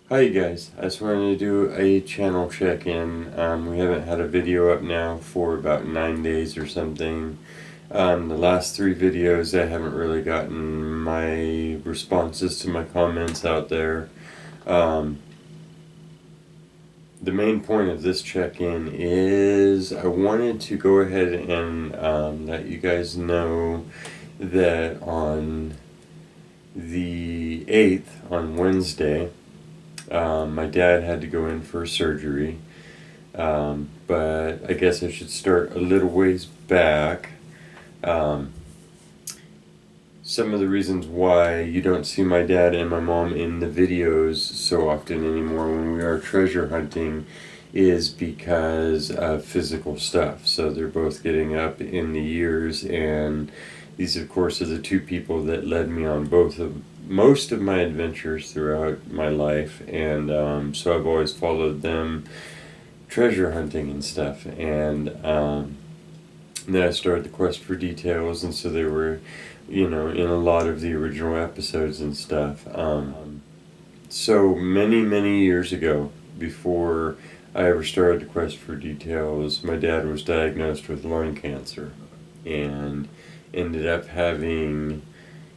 Hi you guys, I just wanted to do a channel check-in. We haven't had a video up now for about 9 days or something. The last 3 videos I haven't really gotten my responses to my comments out there. Um, the main point of this check-in is I wanted to go ahead and let you guys know that on the 8th, on Wednesday, my dad had to go in for surgery, but I guess I should start a little ways back. Um, some of the reasons why you don't see my dad and my mom in the videos so often anymore when we are treasure hunting is because of physical stuff. So they're both getting up in the years, and these, of course, are the two people that led me on both of most of my adventures throughout my life, and so I've always followed them treasure hunting and stuff. And then I started the quest for details, and so they were, in a lot of the original episodes and stuff. So many years ago, before I ever started the quest for details, my dad was diagnosed with lung cancer, and ended up having,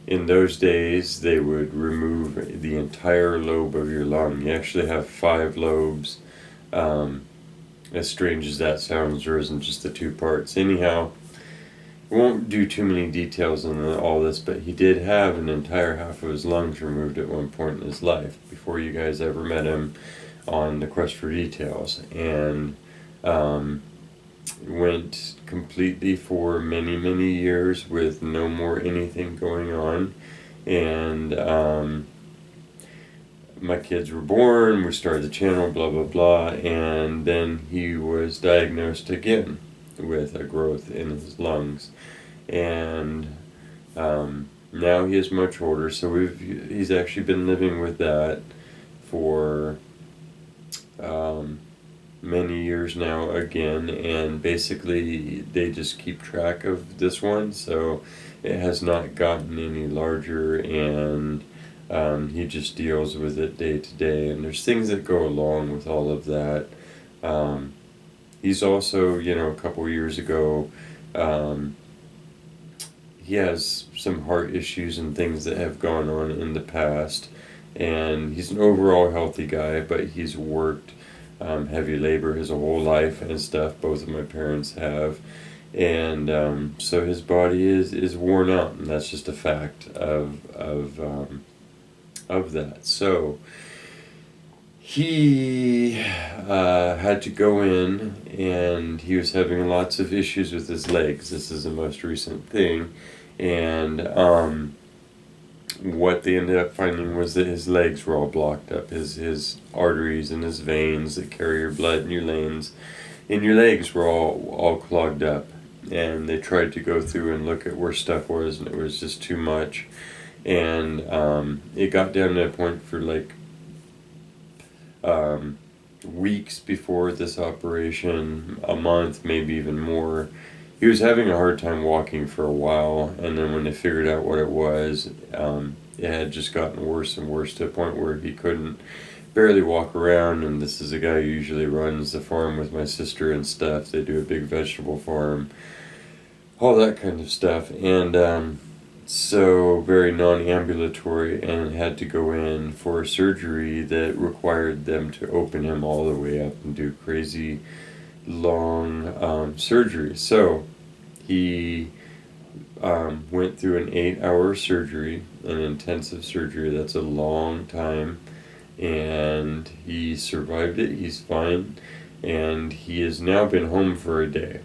in those days, they would remove the entire lobe of your lung. You actually have 5 lobes. Um, as strange as that sounds, there isn't just the 2 parts. Anyhow, I won't do too many details on all this, but he did have an entire half of his lungs removed at one point in his life before you guys ever met him on the quest for details. And went completely for many years with no more anything going on. And my kids were born, we started the channel, blah blah blah, and then he was diagnosed again with a growth in his lungs. And now he is much older, so he's actually been living with that for um, many years now again, and basically they just keep track of this one, so it has not gotten any larger, and he just deals with it day to day, and there's things that go along with all of that. He's also, a couple years ago, he has some heart issues and things that have gone on in the past, and he's an overall healthy guy, but he's worked heavy labor his whole life and stuff. Both of my parents have, and so his body is worn out, and that's just a fact of that. So he had to go in, and he was having lots of issues with his legs. This is the most recent thing, and what they ended up finding was that his legs were all blocked up. His arteries and his veins that carry your blood in your lanes in your legs were all clogged up. And they tried to go through and look at where stuff was, and it was just too much. And it got down to a point for like weeks before this operation, a month, maybe even more. He was having a hard time walking for a while, and then when they figured out what it was, it had just gotten worse and worse to a point where he couldn't barely walk around. And this is a guy who usually runs the farm with my sister and stuff. They do a big vegetable farm, all that kind of stuff, and so very non-ambulatory, and had to go in for a surgery that required them to open him all the way up and do crazy long surgery. So he went through an 8-hour surgery, an intensive surgery. That's a long time, and he survived it. He's fine, and he has now been home for a day.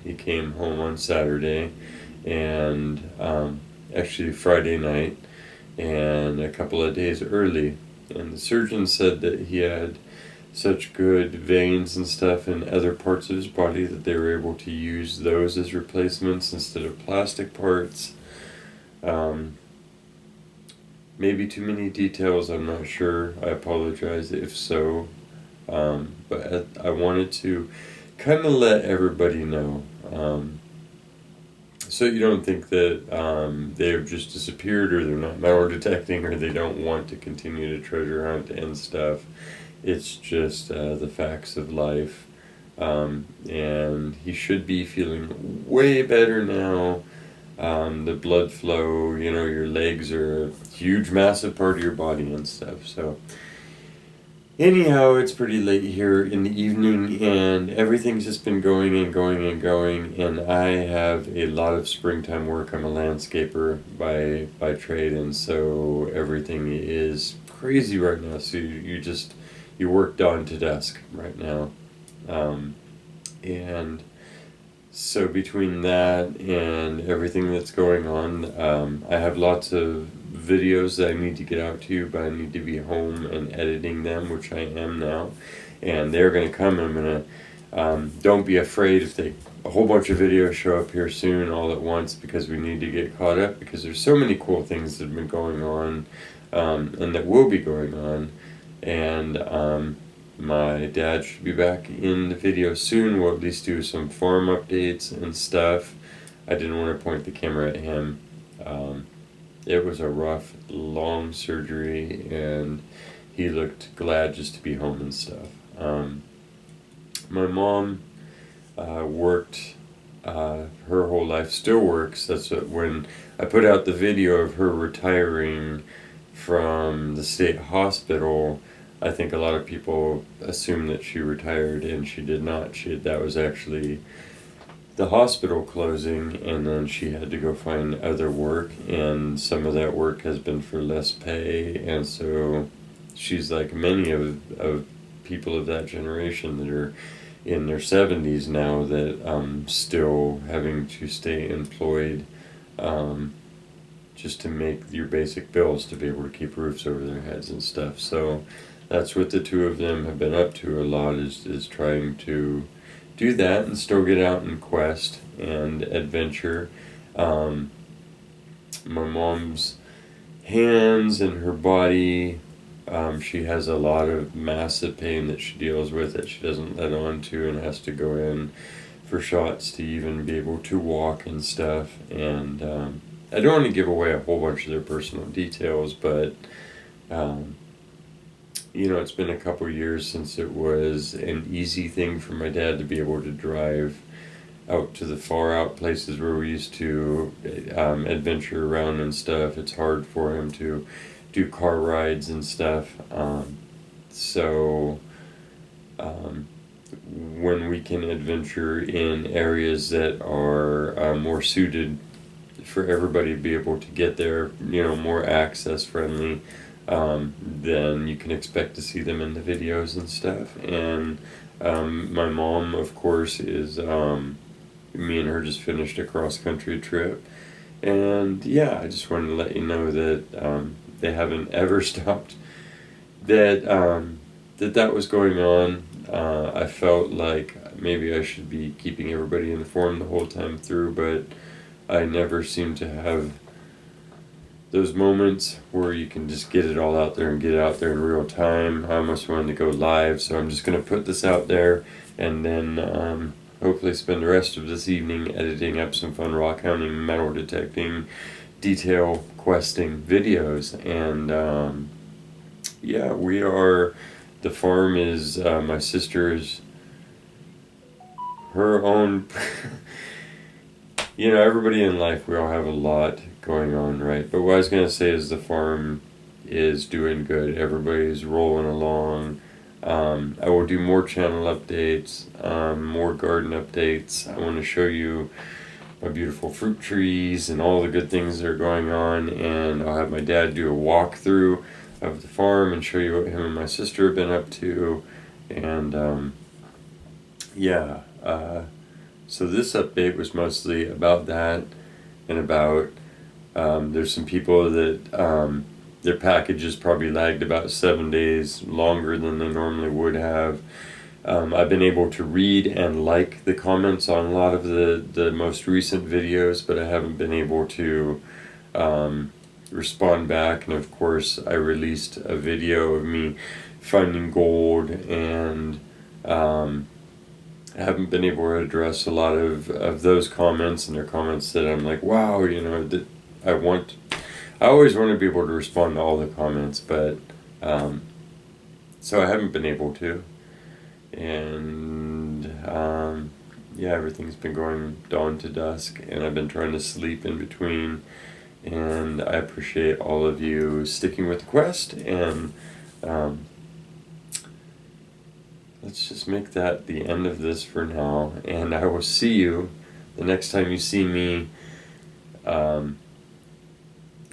He came home on Saturday, and actually Friday night, and a couple of days early. And the surgeon said that he had such good veins and stuff in other parts of his body that they were able to use those as replacements instead of plastic parts. Um, Maybe too many details, I'm not sure. I apologize if so. But I wanted to kind of let everybody know. So you don't think that they've just disappeared, or they're not metal detecting, or they don't want to continue to treasure hunt and stuff. It's just the facts of life. And he should be feeling way better now. The blood flow, your legs are a huge, massive part of your body and stuff. So anyhow, it's pretty late here in the evening, and everything's just been going and going and going. And I have a lot of springtime work. I'm a landscaper by trade, and so everything is crazy right now. So you work dawn to dusk right now, and so between that and everything that's going on, I have lots of videos that I need to get out to you, but I need to be home and editing them, which I am now. And they're going to come, and I'm going to, don't be afraid if a whole bunch of videos show up here soon all at once, because we need to get caught up, because there's so many cool things that have been going on, and that will be going on. And my dad should be back in the video soon. We'll at least do some farm updates and stuff. I didn't want to point the camera at him. It was a rough, long surgery, and he looked glad just to be home and stuff. My mom worked her whole life, still works. That's when I put out the video of her retiring from the state hospital. I think a lot of people assume that she retired, and she did not. That was actually the hospital closing, and then she had to go find other work, and some of that work has been for less pay, and so she's like many of people of that generation that are in their 70s now, that still having to stay employed, just to make your basic bills, to be able to keep roofs over their heads and stuff. So that's what the two of them have been up to a lot, is trying to do that and still get out and quest and adventure. My mom's hands and her body, she has a lot of massive pain that she deals with, that she doesn't let on to, and has to go in for shots to even be able to walk and stuff. And I don't want to give away a whole bunch of their personal details, but it's been a couple years since it was an easy thing for my dad to be able to drive out to the far out places where we used to adventure around and stuff. It's hard for him to do car rides and stuff. So when we can adventure in areas that are more suited for everybody to be able to get there, more access friendly, then you can expect to see them in the videos and stuff. And my mom, of course, is me and her just finished a cross-country trip, and yeah, I just wanted to let you know that they haven't ever stopped, that that was going on. I felt like maybe I should be keeping everybody informed the whole time through, but I never seem to have those moments where you can just get it all out there and get it out there in real time. I almost wanted to go live, so I'm just going to put this out there, and then hopefully spend the rest of this evening editing up some fun rock hounding, metal detecting, detail questing videos. And yeah, the farm is my sister's, her own. Everybody in life, we all have a lot going on, right? But what I was going to say is the farm is doing good. Everybody's rolling along. I will do more channel updates, more garden updates. I want to show you my beautiful fruit trees and all the good things that are going on, and I'll have my dad do a walkthrough of the farm and show you what him and my sister have been up to. And yeah, so this update was mostly about that, and about there's some people that their packages probably lagged about 7 days longer than they normally would have. I've been able to read and like the comments on a lot of the most recent videos, but I haven't been able to respond back. And of course, I released a video of me finding gold and I haven't been able to address a lot of those comments, and their comments that I'm like, wow, that I want. I always want to be able to respond to all the comments, but so I haven't been able to, and yeah, everything's been going dawn to dusk, and I've been trying to sleep in between. And I appreciate all of you sticking with the quest, and um, let's just make that the end of this for now. And I will see you the next time you see me. Um,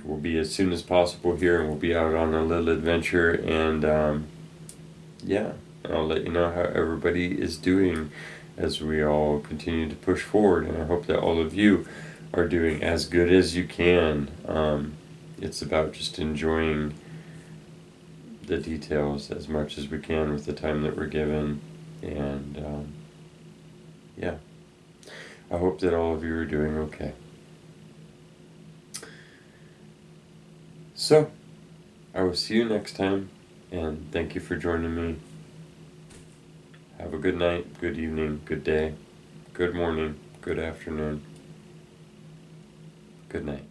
will be as soon as possible here, and we'll be out on a little adventure. And yeah, I'll let you know how everybody is doing as we all continue to push forward. And I hope that all of you are doing as good as you can. It's about just enjoying the details as much as we can with the time that we're given. And yeah, I hope that all of you are doing okay. So, I will see you next time, and thank you for joining me. Have a good night, good evening, good day, good morning, good afternoon, good night.